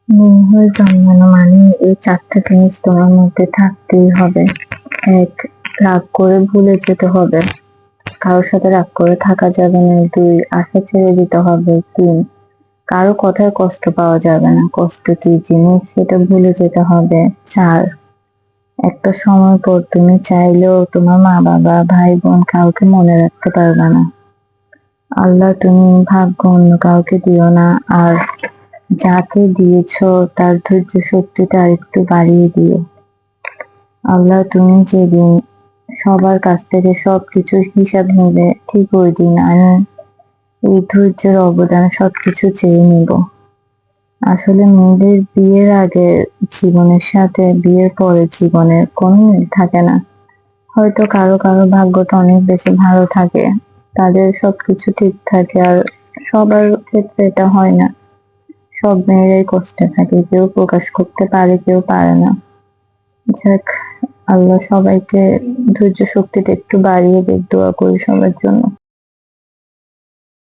মেয়ে হয়ে জন্মানো মানে এই চারটা জিনিস তোমার মধ্যে থাকতেই হবে। এক, রাগ করে ভুলে যেতে হবে, কারোর সাথে রাগ করে থাকা যাবে না। দুই, আশা ছেড়ে দিতে হবে। তিন, কারো কথায় কষ্ট পাওয়া যাবে না, কষ্ট কি জিনিস সেটা ভুলে যেতে হবে। চার, একটা সময় পর তুমি চাইলেও তোমার মা বাবা ভাই বোন কাউকে মনে রাখতে পারবে না। আল্লাহ তুমি ভাগ্য অন্য কাউকে দিও না। আর যাকে দিয়েছো তার ধৈর্য শক্তিটা আরেকটু বাড়িয়ে দিও। আল্লাহ তুমি যেদিন সবার কাছ থেকে সবকিছুর হিসাব নেবে, ঠিক ওই দিন আমি এই ধৈর্যের অবদান সবকিছু চেয়ে নিব। আসলে মেয়েদের বিয়ের আগে জীবনের সাথে বিয়ের পরের জীবনের কোনো মিল থাকে না। হয়তো কারো কারো ভাগ্যটা অনেক বেশি ভালো থাকে, তাদের সবকিছু ঠিক থাকে, আর সবার ক্ষেত্রে এটা হয় না। সব মেয়েরাই কষ্টে থাকে, কেউ প্রকাশ করতে পারে কেউ পারে না। যাক, আল্লাহ সবাইকে ধৈর্য শক্তিটা একটু বাড়িয়ে দিক, দোয়া করি সবার জন্য।